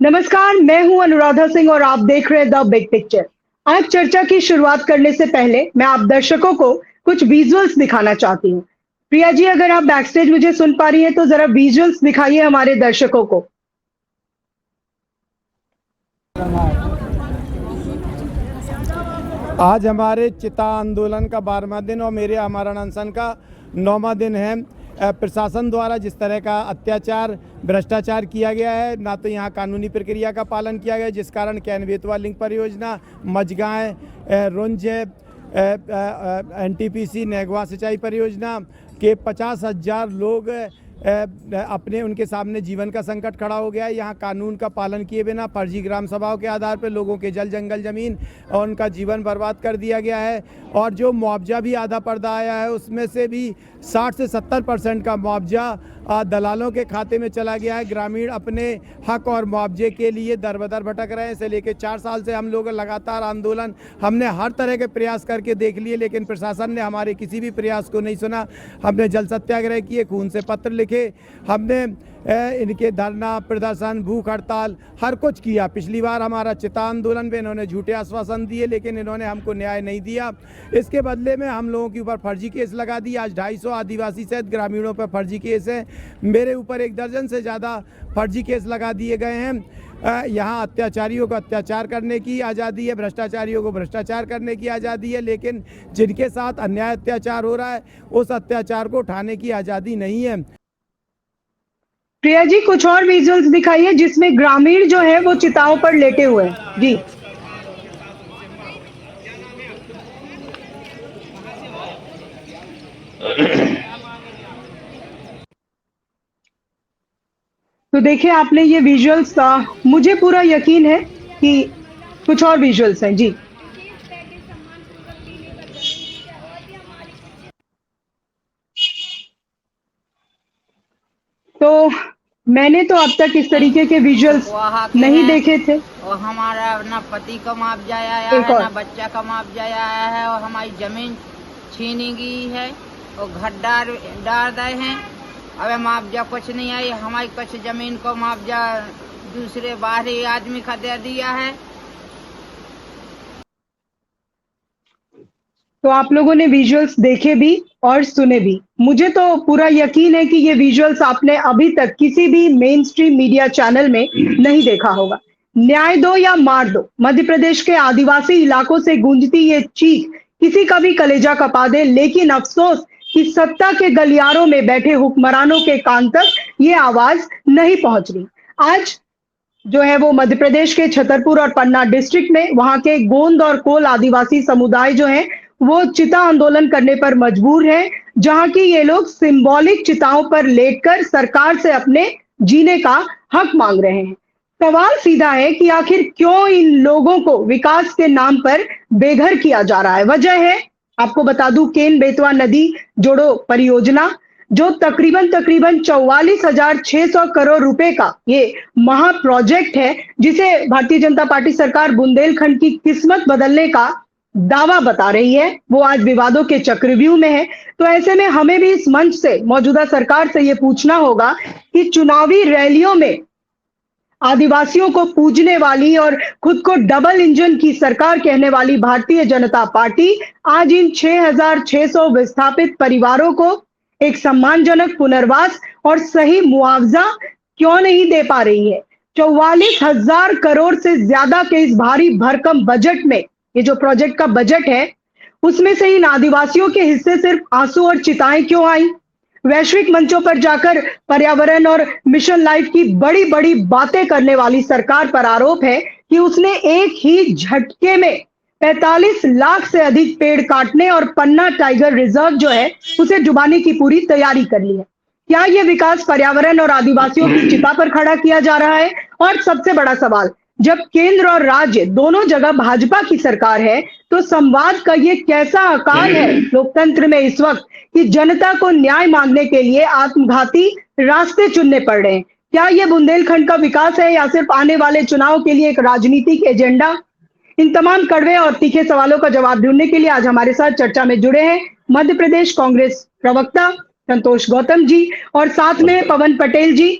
नमस्कार, मैं हूं अनुराधा सिंह और आप देख रहे हैं द बिग पिक्चर। आज चर्चा की शुरुआत करने से पहले मैं आप दर्शकों को कुछ विजुअल्स दिखाना चाहती हूं। प्रिया जी, अगर आप बैक स्टेज मुझे सुन पा रही हैं तो जरा विजुअल्स दिखाइए हमारे दर्शकों को। आज हमारे चिता आंदोलन का 12वां दिन और मेरे आमरण अनशन का 9वां दिन है। प्रशासन द्वारा जिस तरह का अत्याचार, भ्रष्टाचार किया गया है, ना तो यहाँ कानूनी प्रक्रिया का पालन किया गया, जिस कारण कैन बेतवा लिंक परियोजना, मझगांव, रुंज, NTPC नेगवा सिंचाई परियोजना के 50,000 लोग अपने उनके सामने जीवन का संकट खड़ा हो गया है। यहाँ कानून का पालन किए बिना फर्जी ग्राम सभाओं के आधार पर लोगों के जल जंगल जमीन और उनका जीवन बर्बाद कर दिया गया है। और जो मुआवजा भी आधा पर्दा आया है उसमें से भी 60 से 70% का मुआवजा दलालों के खाते में चला गया है। ग्रामीण अपने हक और मुआवजे के लिए दर बदर भटक रहे हैं। इसे लेकर 4 साल से हम लोग लगातार आंदोलन, हमने हर तरह के प्रयास करके देख लिए, लेकिन प्रशासन ने हमारे किसी भी प्रयास को नहीं सुना। हमने जल सत्याग्रह किए, खून से पत्र लिखे, हमने इनके धरना प्रदर्शन, भूख हड़ताल, हर कुछ किया। पिछली बार हमारा चिता आंदोलन में इन्होंने झूठे आश्वासन दिए, लेकिन इन्होंने हमको न्याय नहीं दिया। इसके बदले में हम लोगों के ऊपर फर्जी केस लगा दिए। आज 250 आदिवासी सहित ग्रामीणों पर फर्जी केस है। मेरे ऊपर 1 दर्जन से ज़्यादा फर्जी केस लगा दिए गए हैं। यहाँ अत्याचारियों को अत्याचार करने की आज़ादी है, भ्रष्टाचारियों को भ्रष्टाचार करने की आज़ादी है, लेकिन जिनके साथ अन्याय अत्याचार हो रहा है उस अत्याचार को उठाने की आज़ादी नहीं है। प्रिया जी, कुछ और विजुअल्स दिखाइए जिसमें ग्रामीण जो है वो चिताओं पर लेटे हुए हैं। जी, तो देखिए आपने ये विजुअल्स, मुझे पूरा यकीन है कि कुछ और विजुअल्स हैं। जी, तो मैंने तो अब तक इस तरीके के विजुअल्स नहीं देखे थे। और हमारा ना पति का मुआवजा आया है, ना बच्चा का मुआवजा आया है, और हमारी जमीन छीनी गई है और घर डाल रहे हैं। अब मुआवजा कुछ नहीं आई, हमारी कुछ जमीन को मुआवजा दूसरे बाहरी आदमी का दे दिया है। तो आप लोगों ने विजुअल्स देखे भी और सुने भी। मुझे तो पूरा यकीन है कि ये विजुअल्स आपने अभी तक किसी भी मेन स्ट्रीम मीडिया चैनल में नहीं देखा होगा। न्याय दो या मार दो, मध्य प्रदेश के आदिवासी इलाकों से गूंजती ये चीख किसी का भी कलेजा कपा दे, लेकिन अफसोस कि सत्ता के गलियारों में बैठे हुक्मरानों के कान तक ये आवाज नहीं पहुंच रही। आज जो है वो मध्य प्रदेश के छतरपुर और पन्ना डिस्ट्रिक्ट में वहां के गोंद और कोल आदिवासी समुदाय जो है वो चिता आंदोलन करने पर मजबूर है, जहां की ये लोग सिंबॉलिक चिताओं पर लेटकर सरकार से अपने जीने का हक मांग रहे हैं। सवाल सीधा है कि आखिर क्यों इन लोगों को विकास के नाम पर बेघर किया जा रहा है। वजह है, आपको बता दूं, केन बेतवा नदी जोड़ो परियोजना, जो तकरीबन 44,600 करोड़ रुपए का ये महा प्रोजेक्ट है, जिसे भारतीय जनता पार्टी सरकार बुंदेलखंड की किस्मत बदलने का दावा बता रही है, वो आज विवादों के चक्रव्यूह में है। तो ऐसे में हमें भी इस मंच से मौजूदा सरकार से ये पूछना होगा कि चुनावी रैलियों में आदिवासियों को पूजने वाली और खुद को डबल इंजन की सरकार कहने वाली भारतीय जनता पार्टी आज इन 6,600 विस्थापित परिवारों को एक सम्मानजनक पुनर्वास और सही मुआवजा क्यों नहीं दे पा रही है। 44,000 करोड़ से ज्यादा के इस भारी भरकम बजट में, ये जो प्रोजेक्ट का बजट है, उसमें से इन आदिवासियों के हिस्से सिर्फ आंसू और चिताएं क्यों आई। वैश्विक मंचों पर जाकर पर्यावरण और मिशन लाइफ की बड़ी बड़ी बातें करने वाली सरकार पर आरोप है कि उसने एक ही झटके में 45 लाख से अधिक पेड़ काटने और पन्ना टाइगर रिजर्व जो है उसे डुबाने की पूरी तैयारी कर ली है। क्या यह विकास पर्यावरण और आदिवासियों की चिता पर खड़ा किया जा रहा है? और सबसे बड़ा सवाल, जब केंद्र और राज्य दोनों जगह भाजपा की सरकार है, तो संवाद का ये कैसा अकाल है लोकतंत्र में इस वक्त कि जनता को न्याय मांगने के लिए आत्मघाती रास्ते चुनने पड़ रहे हैं। क्या ये बुंदेलखंड का विकास है या सिर्फ आने वाले चुनाव के लिए एक राजनीतिक एजेंडा? इन तमाम कड़वे और तीखे सवालों का जवाब ढूंढने के लिए आज हमारे साथ चर्चा में जुड़े हैं मध्य प्रदेश कांग्रेस प्रवक्ता संतोष गौतम जी और साथ में पवन पटेल जी।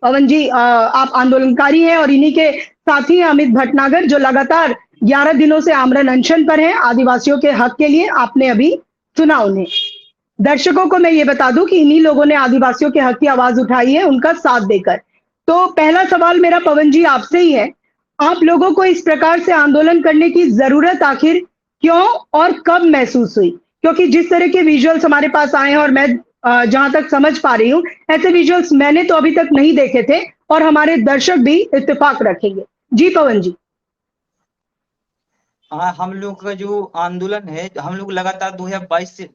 पवन जी, आप आंदोलनकारी हैं और इन्हीं के साथी हैं अमित भटनागर, जो लगातार 11 दिनों से आमरण अनशन पर हैं आदिवासियों के हक के लिए। आपने अभी सुना उन्हें। दर्शकों को मैं ये बता दूं कि इन्हीं लोगों ने आदिवासियों के हक की आवाज उठाई है उनका साथ देकर। तो पहला सवाल मेरा पवन जी आपसे ही है, आप लोगों को इस प्रकार से आंदोलन करने की जरूरत आखिर क्यों और कब महसूस हुई? क्योंकि जिस तरह के विजुअल्स हमारे पास आए हैं और मैं जहां तक समझ पा रही हूं, ऐसे विजुअल्स मैंने तो अभी तक नहीं देखे थे और हमारे दर्शक भी इत्तेफाक रखेंगे। जी पवन जी। हाँ, हम लोग का जो आंदोलन है, हम लोग लगातार 2022 से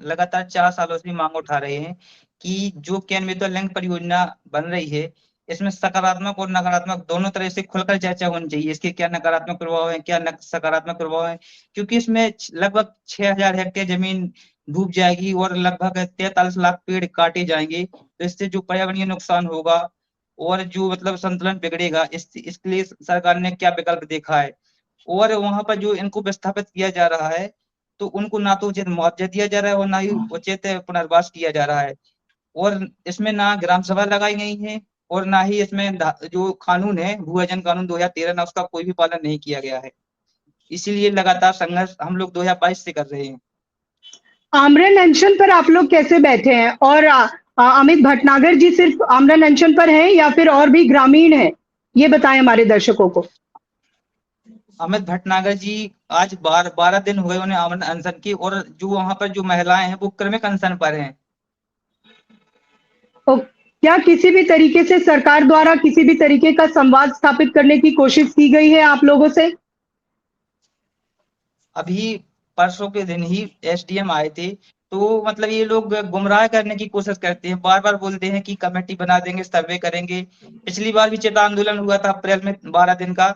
लगातार 4 सालों से मांग उठा रहे हैं कि जो केन बेतवा लिंक परियोजना बन रही है, इसमें सकारात्मक और नकारात्मक दोनों तरह से खुलकर चर्चा होनी चाहिए। इसके क्या नकारात्मक प्रभाव है, क्या सकारात्मक प्रभाव है, क्योंकि इसमें लगभग 6000 हेक्टेयर जमीन डूब जाएगी और लगभग 43 लाख पेड़ काटे जाएंगे। तो इससे जो पर्यावरणीय नुकसान होगा और जो मतलब संतुलन बिगड़ेगा, इसके लिए सरकार ने क्या विकल्प देखा है। और वहां पर जो इनको विस्थापित किया जा रहा है, तो उनको ना तो उचित मुआवजा दिया जा रहा है और ना ही उचित पुनर्वास किया जा रहा है। और इसमें ना ग्राम सभा लगाई गई है और ना ही इसमें जो कानून है, भू अर्जन कानून 2013 ना, उसका कोई भी पालन नहीं किया गया है। इसीलिए लगातार संघर्ष हम लोग 2022 से कर रहे हैं। आमरण अनशन पर आप लोग कैसे बैठे हैं? और अमित भटनागर जी सिर्फ आमरण अनशन पर हैं या फिर और भी ग्रामीण हैं? ये बताएं हमारे दर्शकों को। अमित भटनागर जी आज 12 दिन हुए उन्हें आमरण अनशन की, और जो वहां पर जो महिलाएं हैं वो क्रमिक अनशन पर हैं। तो क्या किसी भी तरीके से सरकार द्वारा किसी भी तरीके का संवाद स्थापित करने की कोशिश की गई है आप लोगों से? अभी परसों के दिन ही एसडीएम आए थे, तो मतलब ये लोग गुमराह करने की कोशिश करते हैं, बार बार बोलते हैं कि कमेटी बना देंगे, सर्वे करेंगे। पिछली बार भी चिता आंदोलन हुआ था अप्रैल में 12 दिन का,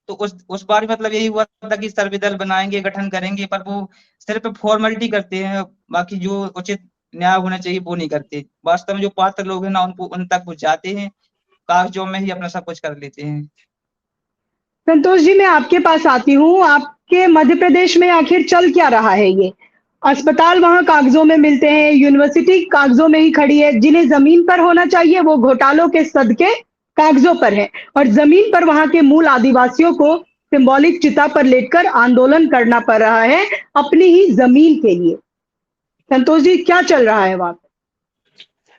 तो उस बार मतलब यही हुआ था कि सर्वे दल बनाएंगे, गठन करेंगे, पर वो सिर्फ फॉर्मेलिटी करते हैं, बाकी जो उचित न्याय होना चाहिए वो नहीं करते। वास्तव में जो पात्र लोग हैं ना, उनको उन तक वो जाते हैं, कागजों में ही अपना सब कुछ कर लेते हैं। संतोष जी, मैं आपके पास आती हूँ। आपके मध्य प्रदेश में आखिर चल क्या रहा है? ये अस्पताल वहां कागजों में मिलते हैं, यूनिवर्सिटी कागजों में ही खड़ी है, जिन्हें जमीन पर होना चाहिए वो घोटालों के सदके कागजों पर है, और जमीन पर वहां के मूल आदिवासियों को सिंबॉलिक चिता पर लेटकर आंदोलन करना पड़ रहा है अपनी ही जमीन के लिए। संतोष जी, क्या चल रहा है वहां?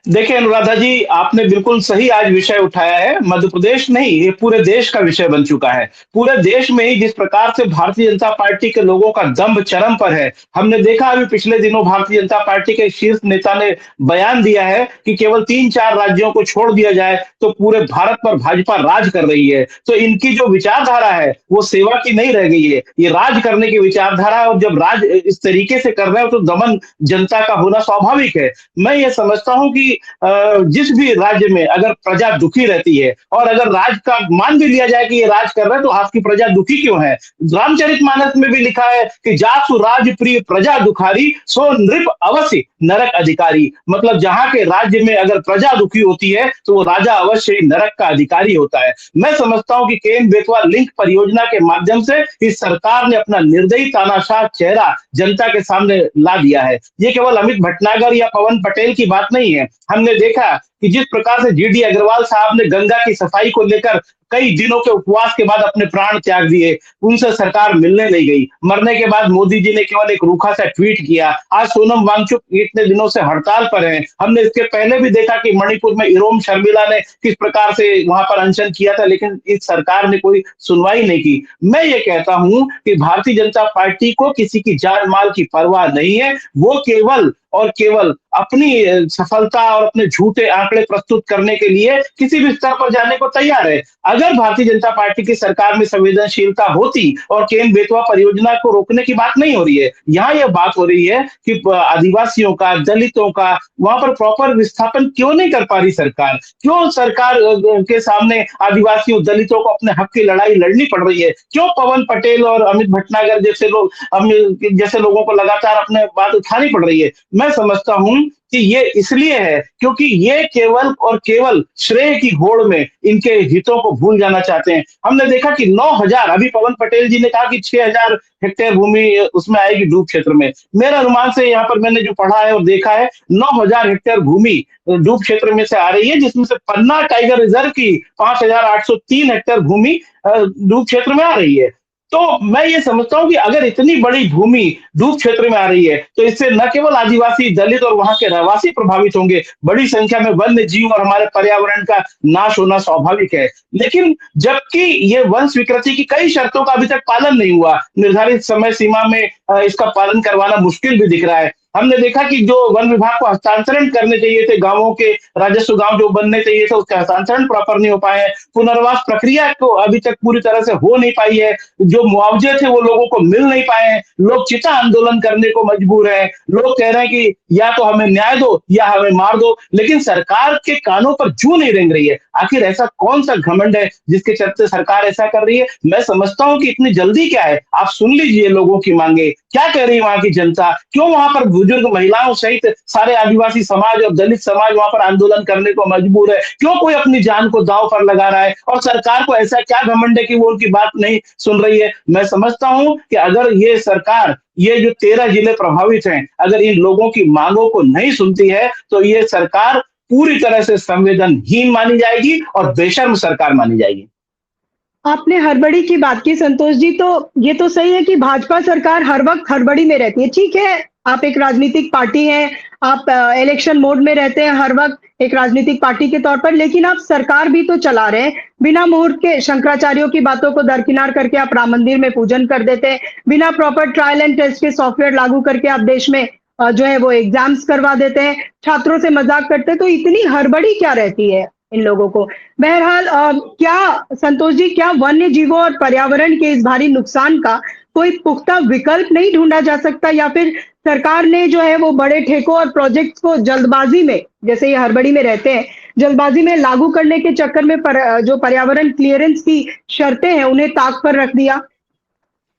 देखिए अनुराधा जी, आपने बिल्कुल सही आज विषय उठाया है। मध्य प्रदेश नहीं, ये पूरे देश का विषय बन चुका है। पूरे देश में ही जिस प्रकार से भारतीय जनता पार्टी के लोगों का दम्भ चरम पर है, हमने देखा अभी पिछले दिनों भारतीय जनता पार्टी के शीर्ष नेता ने बयान दिया है कि केवल 3-4 राज्यों को छोड़ दिया जाए तो पूरे भारत पर भाजपा राज कर रही है। तो इनकी जो विचारधारा है वो सेवा की नहीं रह गई है, ये राज करने की विचारधारा है। और जब राज इस तरीके से कर रहे हो तो दमन जनता का होना स्वाभाविक है। मैं ये समझता हूं कि जिस भी राज्य में अगर प्रजा दुखी रहती है और अगर राज का मान भी लिया जाए कि ये राज कर रहे हैं, तो आपकी प्रजा दुखी क्यों है? रामचरितमानस में भी लिखा है कि जासु राज प्रिय प्रजा दुखारी, सो नृप अवश्य नरक अधिकारी। मतलब जहां के राज्य में अगर प्रजा दुखी होती है तो वो राजा अवश्य ही नरक का अधिकारी होता है। मैं समझता हूं कि केन बेतवा लिंक परियोजना के माध्यम से इस सरकार ने अपना निर्दयी तानाशाह चेहरा जनता के सामने ला दिया है। ये केवल अमित भटनागर या पवन पटेल की बात नहीं है। हमने देखा कि जिस प्रकार से जीडी अग्रवाल साहब ने गंगा की सफाई को लेकर कई दिनों के उपवास के बाद अपने प्राण त्याग दिए, उनसे सरकार मिलने नहीं गई। मरने के बाद मोदी जी ने केवल एक रूखा सा ट्वीट किया। आज सोनम वांगचुक इतने दिनों से हड़ताल पर हैं। हमने इसके पहले भी देखा कि मणिपुर में इरोम शर्मिला ने किस प्रकार से वहां पर अनशन किया था, लेकिन इस सरकार ने कोई सुनवाई नहीं की। मैं ये कहता हूं कि भारतीय जनता पार्टी को किसी की जान माल की परवाह नहीं है। वो केवल और केवल अपनी सफलता और अपने झूठे आंकड़े प्रस्तुत करने के लिए किसी भी स्तर पर जाने को तैयार है। अगर भारतीय जनता पार्टी की सरकार में संवेदनशीलता होती और केन बेतवा परियोजना को रोकने की बात नहीं हो रही है, यहाँ यह बात हो रही है कि आदिवासियों का, दलितों का वहां पर प्रॉपर विस्थापन क्यों नहीं कर पा रही सरकार? क्यों सरकार के सामने आदिवासियों, दलितों को अपने हक की लड़ाई लड़नी पड़ रही है? क्यों पवन पटेल और अमित भटनागर जैसे लोगों को लगातार अपने बात उठानी पड़ रही है? मैं समझता हूं कि ये इसलिए है क्योंकि ये केवल और केवल श्रेय की होड़ में इनके हितों को भूल जाना चाहते हैं। हमने देखा कि 9,000, अभी पवन पटेल जी ने कहा कि 6,000 हेक्टेयर भूमि उसमें आएगी डूब क्षेत्र में। मेरे अनुमान से यहाँ पर मैंने जो पढ़ा है और देखा है, 9,000 हेक्टेयर भूमि डूब क्षेत्र में से आ रही है, जिसमें से पन्ना टाइगर रिजर्व की 5,803 हेक्टेयर भूमि डूब क्षेत्र में आ रही है। तो मैं ये समझता हूँ कि अगर इतनी बड़ी भूमि डूब क्षेत्र में आ रही है, तो इससे न केवल आदिवासी, दलित और वहां के रहवासी प्रभावित होंगे, बड़ी संख्या में वन्य जीव और हमारे पर्यावरण का नाश होना स्वाभाविक है। लेकिन जबकि ये वन स्वीकृति की कई शर्तों का अभी तक पालन नहीं हुआ, निर्धारित समय सीमा में इसका पालन करवाना मुश्किल भी दिख रहा है। हमने देखा कि जो वन विभाग को हस्तांतरण करने चाहिए थे, गांवों के राजस्व गांव जो बनने चाहिए थे, उसका हस्तांतरण प्रॉपर नहीं हो पाए हैं। पुनर्वास प्रक्रिया को अभी तक पूरी तरह से हो नहीं पाई है। जो मुआवजे थे वो लोगों को मिल नहीं पाए हैं। लोग चिता आंदोलन करने को मजबूर हैं। लोग कह रहे हैं कि या तो हमें न्याय दो या हमें मार दो, लेकिन सरकार के कानों पर जूं नहीं रेंग रही है। आखिर ऐसा कौन सा घमंड है जिसके चलते सरकार ऐसा कर रही है? मैं समझता हूं कि इतनी जल्दी क्या है, आप सुन लीजिए लोगों की मांगे, क्या कह रही है वहां की जनता, क्यों वहां पर बुजुर्ग महिलाओं सहित सारे आदिवासी समाज और दलित समाज वहां पर आंदोलन करने को मजबूर है, क्यों कोई अपनी जान को दांव पर लगा रहा है, और सरकार को ऐसा क्या घमंड है कि वो उनकी बात नहीं सुन रही है। मैं समझता हूं कि अगर ये सरकार, ये जो 13 जिले प्रभावित हैं, अगर इन लोगों की मांगों को नहीं सुनती है, तो ये सरकार पूरी तरह से संवेदनहीन मानी जाएगी और बेशर्म सरकार मानी जाएगी। आपने हड़बड़ी की बात की संतोष जी, तो ये तो सही है कि भाजपा सरकार हर वक्त हड़बड़ी में रहती है। ठीक है, आप एक राजनीतिक पार्टी हैं, आप इलेक्शन मोड में रहते हैं हर वक्त एक राजनीतिक पार्टी के तौर पर, लेकिन आप सरकार भी तो चला रहे हैं। बिना मुहूर्त के शंकराचार्यों की बातों को दरकिनार करके आप राम मंदिर में पूजन कर देते हैं। बिना प्रॉपर ट्रायल एंड टेस्ट के सॉफ्टवेयर लागू करके आप देश में जो है वो एग्जाम्स करवा देते हैं, छात्रों से मजाक करते हैं। तो इतनी हड़बड़ी क्या रहती है इन लोगों को? बहरहाल क्या संतोष जी, क्या वन्य जीवों और पर्यावरण के इस भारी नुकसान का कोई पुख्ता विकल्प नहीं ढूंढा जा सकता, या फिर सरकार ने जो है वो बड़े ठेकों और प्रोजेक्ट्स को जल्दबाजी में, जैसे ये हड़बड़ी में रहते हैं, जल्दबाजी में लागू करने के चक्कर में जो पर्यावरण क्लियरेंस की शर्तें हैं उन्हें ताक पर रख दिया?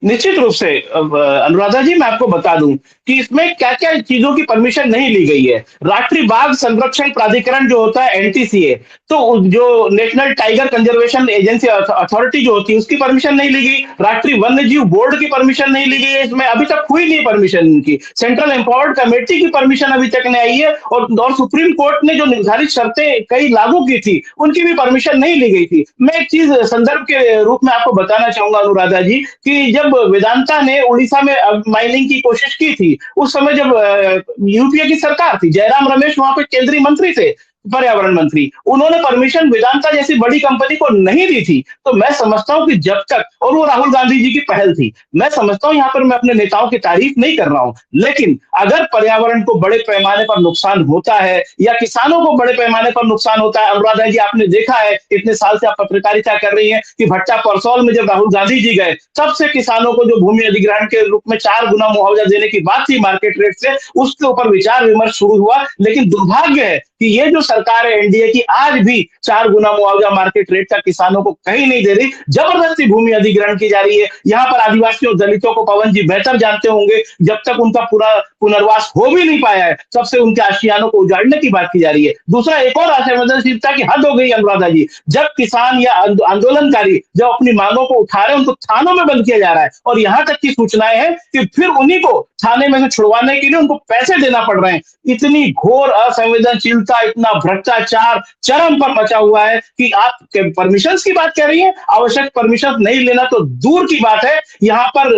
निश्चित रूप से अनुराधा जी, मैं आपको बता दूं कि इसमें क्या क्या चीजों की परमिशन नहीं ली गई है। राष्ट्रीय बाघ संरक्षण प्राधिकरण जो होता है, एनटीसीए, तो जो national tiger conservation agency authority जो होती है, उसकी परमिशन नहीं ली गई। राष्ट्रीय वन्य जीव बोर्ड की परमिशन नहीं ली गई है, इसमें अभी तक हुई नहीं परमिशन इनकी। सेंट्रल एम्पावर्ड कमेटी की परमिशन अभी तक नहीं आई है, और सुप्रीम कोर्ट ने जो निर्धारित शर्तें कई लागू की थी, उनकी भी परमिशन नहीं ली गई थी। मैं एक चीज संदर्भ के रूप में आपको बताना चाहूंगा अनुराधा जी, कि जब वेदांता ने उड़ीसा में माइनिंग की कोशिश की थी, उस समय जब यूपीए की सरकार थी, जयराम रमेश वहां पे केंद्रीय मंत्री थे, पर्यावरण मंत्री, उन्होंने परमिशन वेदांता जैसी बड़ी कंपनी को नहीं दी थी। तो मैं समझता हूं कि जब तक, और वो राहुल गांधी जी की पहल थी, मैं समझता हूं यहाँ पर मैं अपने नेताओं की तारीफ नहीं कर रहा हूं, लेकिन अगर पर्यावरण को बड़े पैमाने पर नुकसान होता है या किसानों को बड़े पैमाने पर नुकसान होता है, अनुराधा जी आपने देखा है, इतने साल से आप पत्रकारिता कर रही हैं, कि भट्टा परसौल में जब राहुल गांधी जी गए, तब से किसानों को जो भूमि अधिग्रहण के रूप में 4 गुना मुआवजा देने की बात थी मार्केट रेट से, उसके ऊपर विचार विमर्श शुरू हुआ। लेकिन दुर्भाग्य है कि ये जो सरकार है एनडीए की, आज भी 4 गुना मुआवजा मार्केट रेट का किसानों को कहीं नहीं दे रही। जबरदस्ती भूमि अधिग्रहण की जा रही है। यहाँ पर आदिवासियों और दलितों को पवन जी बेहतर जानते होंगे, जब तक उनका पूरा पुनर्वास हो भी नहीं पाया है, तब से उनके आशियानों को उजाड़ने की बात की जा रही है। दूसरा, एक और असंवेदनशीलता की हद हो गई अनुराधा जी, जब किसान या आंदोलनकारी जब अपनी मांगों को उठा रहे हैं, उनको थानों में बंद किया जा रहा है, और यहाँ तक की सूचनाएं हैं कि फिर उन्हीं को थाने में से छुड़वाने के लिए उनको पैसे देना पड़ रहे हैं। इतनी घोर असंवेदनशीलता, इतना भ्रष्टाचार चरम पर मचा हुआ है कि आप परमिशंस की बात कर रही हैं, आवश्यक परमिशन नहीं लेना तो दूर की बात है, यहाँ पर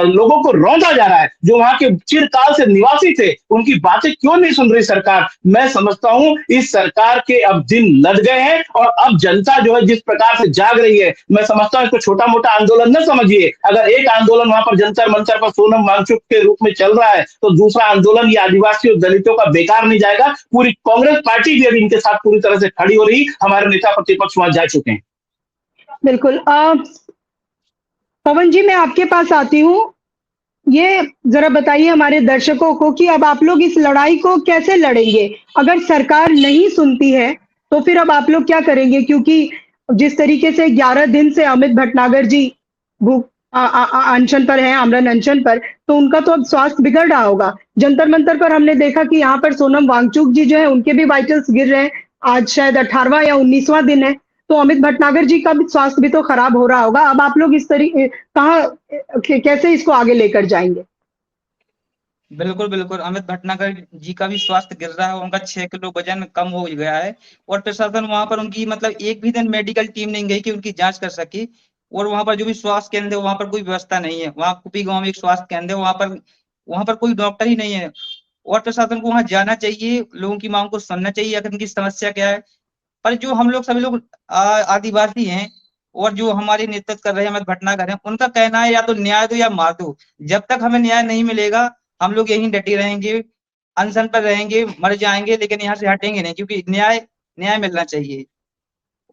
लोगों को रौंदा जा रहा है। जो वहां के चिरकाल से निवासी थे, उनकी बातें क्यों नहीं सुन रही सरकार? मैं समझता हूं इस सरकार के अब दिन लद गए हैं, और अब जनता जो है जिस प्रकार से जाग रही है, मैं समझता हूं इसको छोटा मोटा आंदोलन न समझिए। अगर एक आंदोलन वहां पर जंतर मंतर पर सोनम वांगचुक के रूप में चल रहा है, तो दूसरा आंदोलन ये आदिवासी और दलितों का बेकार नहीं जाएगा। पूरी कांग्रेस पार्टी भी अभी इनके साथ पूरी तरह से खड़ी हो रही, हमारे नेता प्रतिपक्ष वहां जा चुके हैं। बिल्कुल। पवन जी, मैं आपके पास आती हूँ। ये जरा बताइए हमारे दर्शकों को कि अब आप लोग इस लड़ाई को कैसे लड़ेंगे? अगर सरकार नहीं सुनती है तो फिर अब आप लोग क्या करेंगे? क्योंकि जिस तरीके से 11 दिन से अमित भटनागर जी अनशन पर हैं, आमरण अनशन पर, तो उनका तो अब स्वास्थ्य बिगड़ रहा होगा। जंतर मंतर पर हमने देखा कि यहाँ पर सोनम वांगचुक जी जो है उनके भी वाइटल्स गिर रहे हैं। आज शायद 18वां या 19वां दिन है। तो अमित भटनागर जी का भी स्वास्थ्य भी तो खराब हो रहा होगा। अब आप लोग इस तरीके कहाँ कैसे इसको आगे लेकर जाएंगे? बिल्कुल बिल्कुल, अमित भटनागर जी का भी स्वास्थ्य गिर रहा है, उनका 6 किलो वजन कम हो गया है और प्रशासन वहां पर उनकी मतलब एक भी दिन मेडिकल टीम नहीं गई कि उनकी जांच कर सके। और वहां पर जो भी स्वास्थ्य केंद्र है वहां पर कोई व्यवस्था नहीं है। वहां कुपी गांव में एक स्वास्थ्य केंद्र है, वहां पर कोई डॉक्टर ही नहीं है। और प्रशासन को वहां जाना चाहिए, लोगों की मांग को सुनना चाहिए, अगर उनकी समस्या क्या है। पर जो हम लोग सभी लोग आदिवासी हैं और जो हमारे नेतृत्व कर रहे हैं अमित भटनागर हैं, उनका कहना है या तो न्याय दो या मार दो। जब तक हमें न्याय नहीं मिलेगा हम लोग यहीं डटे रहेंगे, अनशन पर रहेंगे, मर जाएंगे, लेकिन यहाँ से हटेंगे नहीं, क्योंकि न्याय न्याय मिलना चाहिए।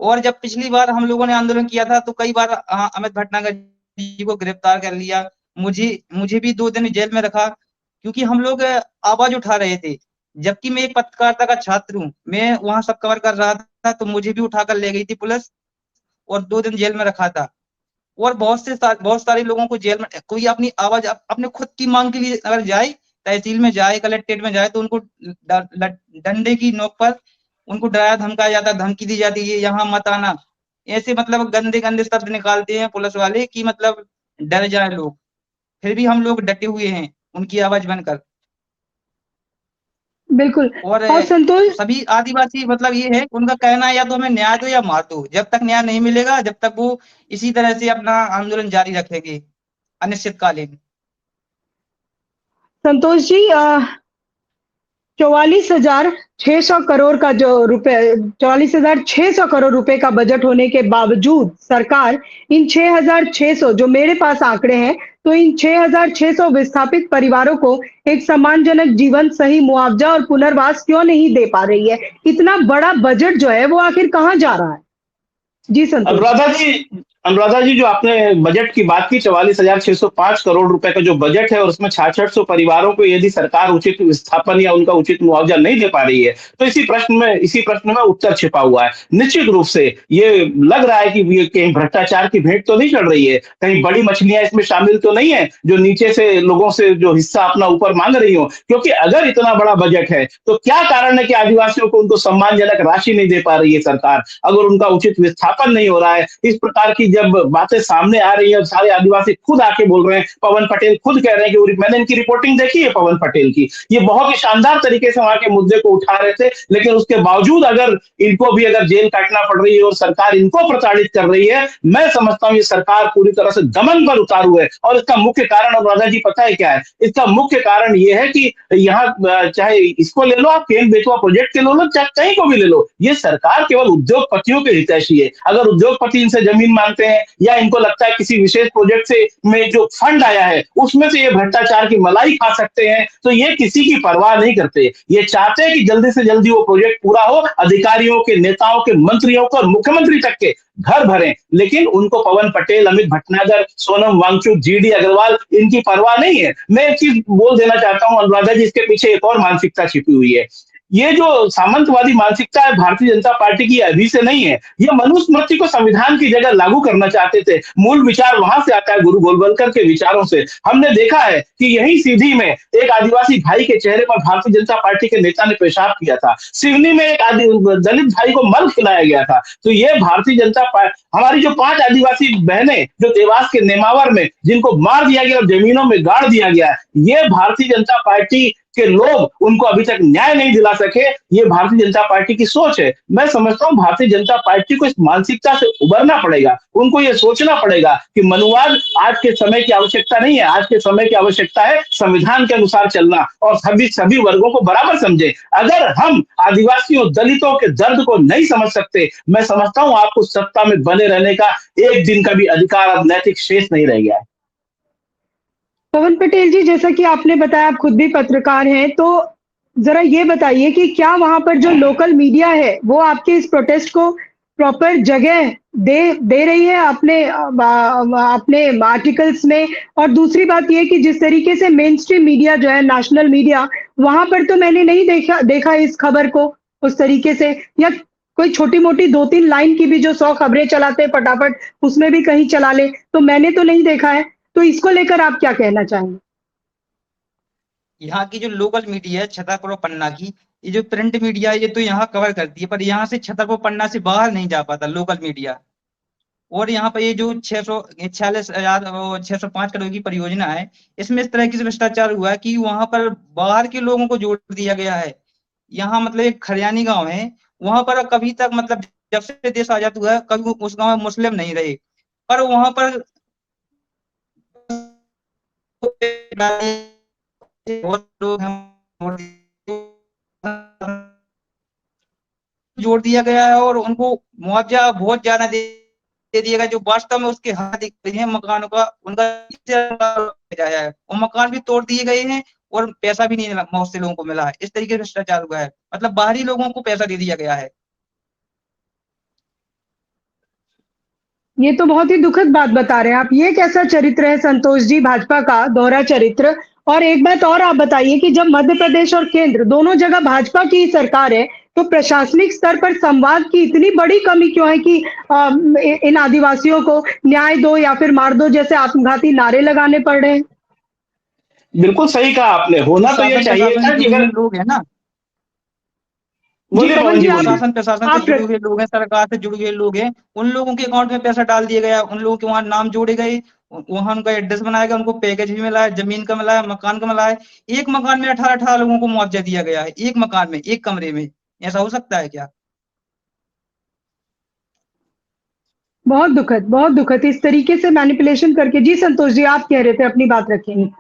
और जब पिछली बार हम लोगों ने आंदोलन किया था तो कई बार अमित भटनागर जी को गिरफ्तार कर लिया। मुझे मुझे भी 2 दिन जेल में रखा, क्योंकि हम लोग आवाज उठा रहे थे। जबकि मैं एक पत्रकारिता का छात्र हूँ, मैं वहां सब कवर कर रहा था, तो मुझे भी उठाकर ले गई थी पुलिस और 2 दिन जेल में रखा था। और बहुत सारे लोगों को जेल में, कोई अपनी आवाज अपने खुद की मांग के लिए अगर जाए, तहसील में जाए, कलेक्ट्रेट में जाए, तो उनको डंडे की नोक पर उनको डराया धमकाया जाता, धमकी दी जाती है यहाँ मत आना। ऐसे मतलब गंदे गंदे शब्द निकालते हैं पुलिस वाले कि मतलब डर जाए लोग। फिर भी हम लोग डटे हुए हैं उनकी आवाज बनकर। बिल्कुल। और और संतोष, सभी आदिवासी मतलब ये है, उनका कहना है या तो हमें न्याय दो या मार दो। जब तक न्याय नहीं मिलेगा जब तक वो इसी तरह से अपना आंदोलन जारी रखेंगे अनिश्चितकालीन। संतोष जी, 44,600 करोड़ का जो रुपए 44,600 करोड़ रुपए का बजट होने के बावजूद सरकार इन 6,600, जो मेरे पास आंकड़े हैं, तो इन 6,600 विस्थापित परिवारों को एक सम्मानजनक जीवन, सही मुआवजा और पुनर्वास क्यों नहीं दे पा रही है? इतना बड़ा बजट जो है वो आखिर कहाँ जा रहा है? जी संतोष। अनुराधा जी, जो आपने बजट की बात की, 44,605 करोड़ रुपए का जो बजट है और उसमें 6600 परिवारों को यदि सरकार उचित विस्थापन या उनका उचित मुआवजा नहीं दे पा रही है, तो इसी प्रश्न में उत्तर छिपा हुआ है। निश्चित रूप से ये लग रहा है कि ये कहीं भ्रष्टाचार की भेंट तो नहीं चढ़ रही है, कहीं बड़ी मछलियां इसमें शामिल तो नहीं है जो नीचे से लोगों से जो हिस्सा अपना ऊपर मांग रही हो। क्योंकि अगर इतना बड़ा बजट है तो क्या कारण है कि आदिवासियों को उनको सम्मानजनक राशि नहीं दे पा रही है सरकार, अगर उनका उचित विस्थापन नहीं हो रहा है। इस प्रकार की जब बातें सामने आ रही है, सारे आदिवासी खुद आके बोल रहे हैं, पवन पटेल खुद कह रहे हैं कि मैंने इनकी रिपोर्टिंग देखी है पवन पटेल की, ये बहुत ही शानदार तरीके से वहां के मुद्दे को उठा रहे थे। लेकिन उसके बावजूद अगर इनको भी अगर जेल काटना पड़ रही है और सरकार इनको प्रताड़ित कर रही है, मैं समझता हूं ये सरकार पूरी तरह से दमन पर उतारू है। और इसका मुख्य कारण अनुराधा जी पता है क्या है? इसका मुख्य कारण ये है कि यहाँ चाहे इसको ले लो आप, केन बेतवा प्रोजेक्ट के लो, चाहे कहीं को भी ले लो, ये सरकार केवल उद्योगपतियों के हितैषी है। अगर उद्योगपति इनसे जमीन मांगते हैं या इनको लगता है किसी विशेष प्रोजेक्ट से में जो फंड आया है उसमें से ये भ्रष्टाचार की मलाई खा सकते हैं, तो ये किसी की परवाह नहीं करते। ये चाहते हैं कि जल्दी से जल्दी वो प्रोजेक्ट पूरा हो, अधिकारियों के, नेताओं के, मंत्रियों को और मुख्यमंत्री तक के घर भरें। लेकिन उनको पवन पटेल, अमित भटनागर, सोनम वांगचुक, जीडी अग्रवाल, इनकी परवाह नहीं है। मैं एक चीज बोल देना चाहता हूं अनुराधा जी, इसके पीछे एक और मानसिकता छिपी हुई है। ये जो सामंतवादी मानसिकता है भारतीय जनता पार्टी की अभी से नहीं है, ये मनुस्मृति को संविधान की जगह लागू करना चाहते थे। मूल विचार वहां से आता है, गुरु गोलवलकर के विचारों से। हमने देखा है कि यही सीधी में एक आदिवासी भाई के चेहरे पर भारतीय जनता पार्टी के नेता ने पेशाब किया था। सिवनी में एक दलित भाई को मल खिलाया गया था। तो ये भारतीय जनता पार्टी, हमारी जो 5 आदिवासी बहनें जो देवास के नेमावर में जिनको मार दिया गया और जमीनों में गाड़ दिया गया, ये भारतीय जनता पार्टी के लोग उनको अभी तक न्याय नहीं दिला सके। ये भारतीय जनता पार्टी की सोच है। मैं समझता हूं भारतीय जनता पार्टी को इस मानसिकता से उबरना पड़ेगा। उनको ये सोचना पड़ेगा कि मनुवाद आज के समय की आवश्यकता नहीं है, आज के समय की आवश्यकता है संविधान के अनुसार चलना और सभी वर्गों को बराबर समझे। अगर हम आदिवासियों, दलितों के दर्द को नहीं समझ सकते, मैं समझता हूं आपको सत्ता में बने रहने का एक दिन का भी अधिकार अब नैतिक शेष नहीं रह गया है। पवन पटेल जी, जैसा कि आपने बताया आप खुद भी पत्रकार हैं, तो जरा ये बताइए कि क्या वहां पर जो लोकल मीडिया है वो आपके इस प्रोटेस्ट को प्रॉपर जगह दे रही है अपने आर्टिकल्स में? और दूसरी बात ये कि जिस तरीके से मेन स्ट्रीम मीडिया जो है, नेशनल मीडिया, वहां पर तो मैंने नहीं देखा इस खबर को उस तरीके से, या कोई छोटी मोटी 2-3 लाइन की भी जो 100 खबरें चलाते हैं फटाफट उसमें भी कहीं चला ले, तो मैंने तो नहीं देखा है। तो इसको लेकर आप क्या कहना चाहेंगे? यहाँ की जो लोकल मीडिया है छतरपुर और पन्ना की, ये जो प्रिंट मीडिया है ये तो यहाँ कवर करती है, पर यहाँ से छतरपुर पन्ना से बाहर नहीं जा पाता लोकल मीडिया। और यहाँ पर ये जो 605 करोड़ की परियोजना है, इसमें इस तरह की भ्रष्टाचार हुआ है कि वहां पर बाहर के लोगों को जोड़ दिया गया है। यहाँ मतलब एक खरियानी गांव है, वहां पर कभी तक मतलब जब से देश आजाद हुआ है कभी उस गांव में मुस्लिम नहीं रहे, पर वहां पर बहुत लोग जोड़ दिया गया है और उनको मुआवजा बहुत ज्यादा दे दिया गया, जो वास्तव में उसके हक दिख रही है मकानों का उनका जाया है, और मकान भी तोड़ दिए गए हैं और पैसा भी नहीं बहुत से लोगों को मिला है। इस तरीके से भ्रष्टाचार हुआ है, मतलब बाहरी लोगों को पैसा दे दिया गया है। ये तो बहुत ही दुखद बात बता रहे हैं आप। ये कैसा चरित्र है संतोष जी भाजपा का दोहरा चरित्र? और एक बात और आप बताइए कि जब मध्य प्रदेश और केंद्र दोनों जगह भाजपा की सरकार है, तो प्रशासनिक स्तर पर संवाद की इतनी बड़ी कमी क्यों है कि इन आदिवासियों को न्याय दो या फिर मार दो जैसे आत्मघाती नारे लगाने पड़ रहे हैं? बिल्कुल सही कहा आपने, होना तो ये चाहिए था कि अगर लोग है ना, बोलिए पवन जी, बोलिए। प्रशासन से जुड़े हुए लोग हैं, सरकार से जुड़े हुए लोग हैं, उन लोगों के अकाउंट में पैसा डाल दिया गया, उन लोगों के वहां नाम जोड़े गए, वहां उनका एड्रेस बनाया गया, उनको पैकेज भी मिला है, जमीन का मिला है, मकान का मिला है। एक मकान में 18 लोगों को मुआवजा दिया गया है, एक मकान में, एक कमरे में। ऐसा हो सकता है क्या? बहुत दुखद इस तरीके से मैनिपुलेशन करके। जी संतोष जी, आप कह रहे थे, अपनी बात रखेंगे।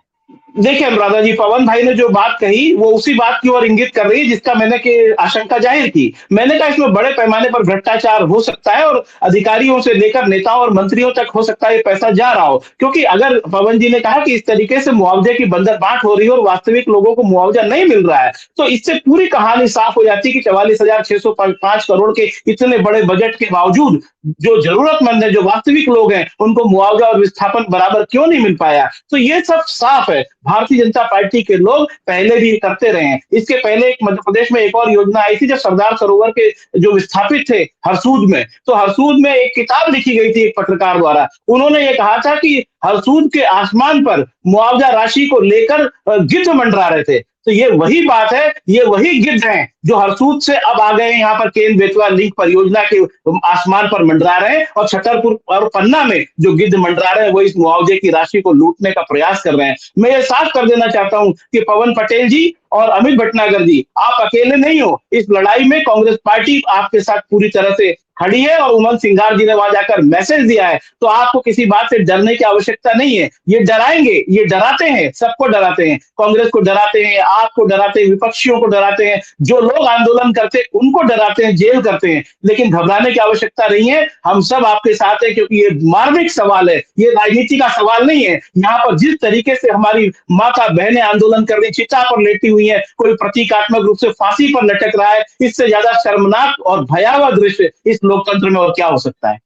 देखिए अनुराधा जी, पवन भाई ने जो बात कही वो उसी बात की ओर इंगित कर रही है जिसका मैंने की आशंका जाहिर की। मैंने कहा इसमें बड़े पैमाने पर भ्रष्टाचार हो सकता है और अधिकारियों से लेकर नेताओं और मंत्रियों तक हो सकता है ये पैसा जा रहा हो, क्योंकि अगर पवन जी ने कहा कि इस तरीके से मुआवजे की बंदरबांट हो रही है और वास्तविक लोगों को मुआवजा नहीं मिल रहा है, तो इससे पूरी कहानी साफ हो जाती है कि 44,605 करोड़ के इतने बड़े बजट के बावजूद जो जरूरतमंद है, जो वास्तविक लोग हैं, उनको मुआवजा और विस्थापन बराबर क्यों नहीं मिल पाया। तो ये सब साफ है, भारतीय जनता पार्टी के लोग पहले भी करते रहे हैं। इसके पहले एक मध्य प्रदेश में एक और योजना आई थी जब सरदार सरोवर के जो विस्थापित थे हरसूद में, तो हरसूद में एक किताब लिखी गई थी एक पत्रकार द्वारा। उन्होंने ये कहा था कि हरसूद के आसमान पर मुआवजा राशि को लेकर गिद्ध मंडरा रहे थे। तो ये वही बात है, ये वही गिद्ध हैं जो हरसूद से अब आ गए यहाँ पर केन बेतवा लिंक परियोजना के आसमान पर मंडरा रहे हैं, और छतरपुर और पन्ना में जो गिद्ध मंडरा रहे हैं वो इस मुआवजे की राशि को लूटने का प्रयास कर रहे हैं। मैं ये साफ कर देना चाहता हूं कि पवन पटेल जी और अमित भटनागर जी, आप अकेले नहीं हो इस लड़ाई में। कांग्रेस पार्टी आपके साथ पूरी तरह से खड़ी है और उमंग सिंघार जी ने वहां जाकर मैसेज दिया है, तो आपको किसी बात से डरने की आवश्यकता नहीं है। ये डराएंगे, ये डराते हैं, सबको डराते हैं, कांग्रेस को डराते हैं, आपको डराते हैं, विपक्षियों को डराते हैं, जो लोग आंदोलन करते हैं उनको डराते हैं, जेल करते हैं। लेकिन घबराने की आवश्यकता नहीं है, हम सब आपके साथ हैं, क्योंकि ये मार्मिक सवाल है, ये राजनीति का सवाल नहीं है। यहाँ पर जिस तरीके से हमारी माता बहनें आंदोलन कर रही, चिता पर लेटी हुई है, कोई प्रतीकात्मक रूप से फांसी पर लटक रहा है, इससे ज्यादा शर्मनाक और भयावह दृश्य इस लोकतंत्र में और क्या हो सकता है।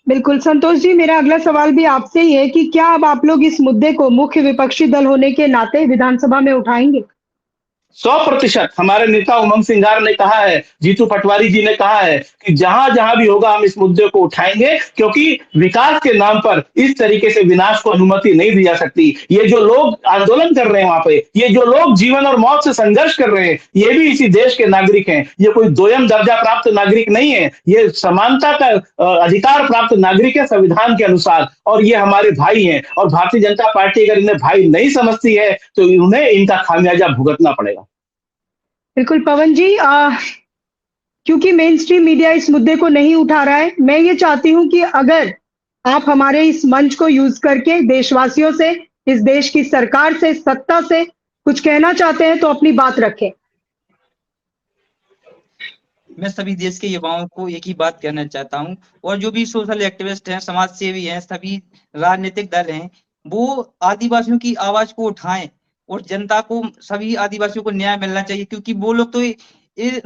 बिल्कुल संतोष जी, मेरा अगला सवाल भी आपसे ही है कि क्या अब आप लोग इस मुद्दे को मुख्य विपक्षी दल होने के नाते विधानसभा में उठाएंगे? 100% हमारे नेता उमंग सिंघार ने कहा है, जीतू पटवारी जी ने कहा है कि जहां जहां भी होगा हम इस मुद्दे को उठाएंगे, क्योंकि विकास के नाम पर इस तरीके से विनाश को अनुमति नहीं दी जा सकती। ये जो लोग आंदोलन कर रहे हैं वहां पे, ये जो लोग जीवन और मौत से संघर्ष कर रहे हैं, ये भी इसी देश के नागरिक हैं। ये कोई दोयम दर्जा प्राप्त नागरिक नहीं है, ये समानता का अधिकार प्राप्त नागरिक है संविधान के अनुसार, और ये हमारे भाई हैं। और भारतीय जनता पार्टी अगर इन्हें भाई नहीं समझती है तो उन्हें इनका खामियाजा भुगतना पड़ेगा। बिल्कुल पवन जी, क्योंकि मेन स्ट्रीम मीडिया इस मुद्दे को नहीं उठा रहा है, मैं ये चाहती हूं कि अगर आप हमारे इस मंच को यूज करके देशवासियों से, इस देश की सरकार से, सत्ता से कुछ कहना चाहते हैं तो अपनी बात रखें। मैं सभी देश के युवाओं को एक ही बात कहना चाहता हूं, और जो भी सोशल एक्टिविस्ट हैं, समाज सेवी हैं, सभी राजनीतिक दल हैं, वो आदिवासियों की आवाज को उठाएं और जनता को, सभी आदिवासियों को न्याय मिलना चाहिए, क्योंकि वो लोग तो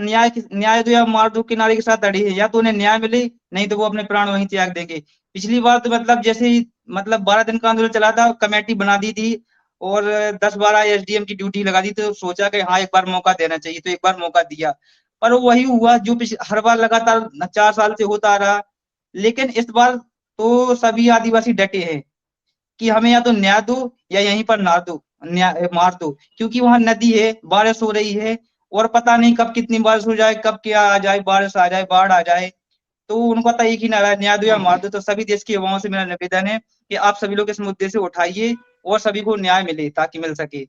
न्याय दो या मार दो के नारे के साथ अड़े हैं। या तो उन्हें न्याय मिले, नहीं तो वो अपने प्राण वहीं त्याग देंगे। पिछली बार तो मतलब जैसे ही 12 दिन का आंदोलन चला था, कमेटी बना दी थी और 10-12 एसडीएम की ड्यूटी लगा दी, तो सोचा कि हाँ एक बार मौका देना चाहिए, तो एक बार मौका दिया। पर वही हुआ जो हर बार लगातार 4 साल से होता आ रहा। लेकिन इस बार तो सभी आदिवासी डटे हैं कि हमें या तो न्याय दो या यहीं पर मार दो, क्योंकि वहां नदी है, बारिश हो रही है और पता नहीं कब कितनी बारिश हो जाए, कब क्या आ जाए, बारिश आ जाए, बाढ़ आ जाए। तो उनको तो एक ही नारा है, न्याय दो या मार दो। तो सभी देश की युवाओं से मेरा निवेदन है कि आप सभी लोग इस मुद्दे से उठाइए और सभी को न्याय मिले ताकि मिल सके।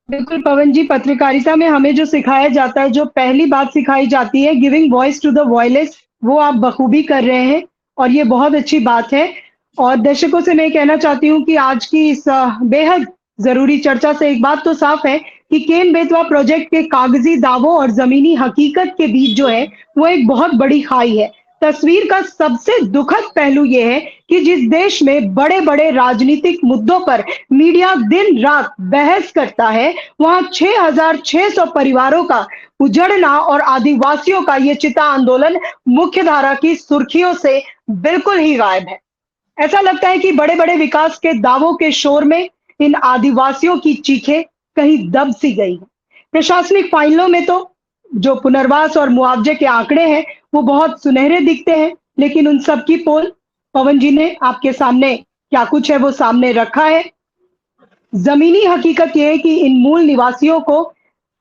बिल्कुल पवन जी, पत्रकारिता में हमें जो सिखाया जाता है, जो पहली बात सिखाई जाती है, giving voice to the voiceless, वो आप बखूबी कर रहे हैं और ये बहुत अच्छी बात है। और दर्शकों से मैं कहना चाहती हूँ कि आज की इस बेहद जरूरी चर्चा से एक बात तो साफ है कि केन बेतवा प्रोजेक्ट के कागजी दावों और जमीनी हकीकत के बीच जो है वो एक बहुत बड़ी खाई है। तस्वीर का सबसे दुखद पहलू ये है कि जिस देश में बड़े बड़े राजनीतिक मुद्दों पर मीडिया दिन रात बहस करता है, वहां 6,600 परिवारों का उजड़ना और आदिवासियों का ये चिता आंदोलन मुख्यधारा की सुर्खियों से बिल्कुल ही गायब है। ऐसा लगता है कि बड़े बड़े विकास के दावों के शोर में इन आदिवासियों की चीखें कहीं दब सी गई हैं। प्रशासनिक फाइलों में तो जो पुनर्वास और मुआवजे के आंकड़े हैं वो बहुत सुनहरे दिखते हैं, लेकिन उन सब की पोल पवन जी ने आपके सामने क्या कुछ है वो सामने रखा है। जमीनी हकीकत यह है कि इन मूल निवासियों को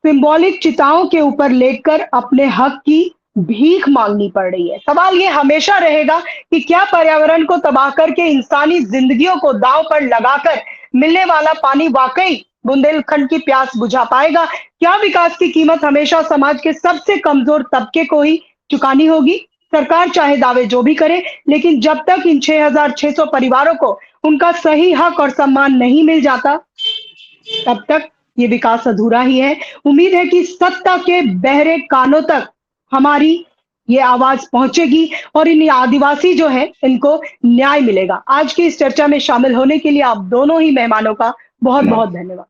सिंबॉलिक चिताओं के ऊपर लेटकर अपने हक की भीख मांगनी पड़ रही है। सवाल ये हमेशा रहेगा कि क्या पर्यावरण को तबाह करके इंसानी जिंदगियों को दांव पर लगाकर मिलने वाला पानी वाकई बुंदेलखंड की प्यास बुझा पाएगा? क्या विकास की कीमत हमेशा समाज के सबसे कमजोर तबके को ही चुकानी होगी? सरकार चाहे दावे जो भी करे, लेकिन जब तक इन 6,600 परिवारों को उनका सही हक और सम्मान नहीं मिल जाता, तब तक ये विकास अधूरा ही है। उम्मीद है कि सत्ता के बहरे कानों तक हमारी ये आवाज पहुंचेगी और इन आदिवासी जो है इनको न्याय मिलेगा। आज की इस चर्चा में शामिल होने के लिए आप दोनों ही मेहमानों का बहुत बहुत धन्यवाद।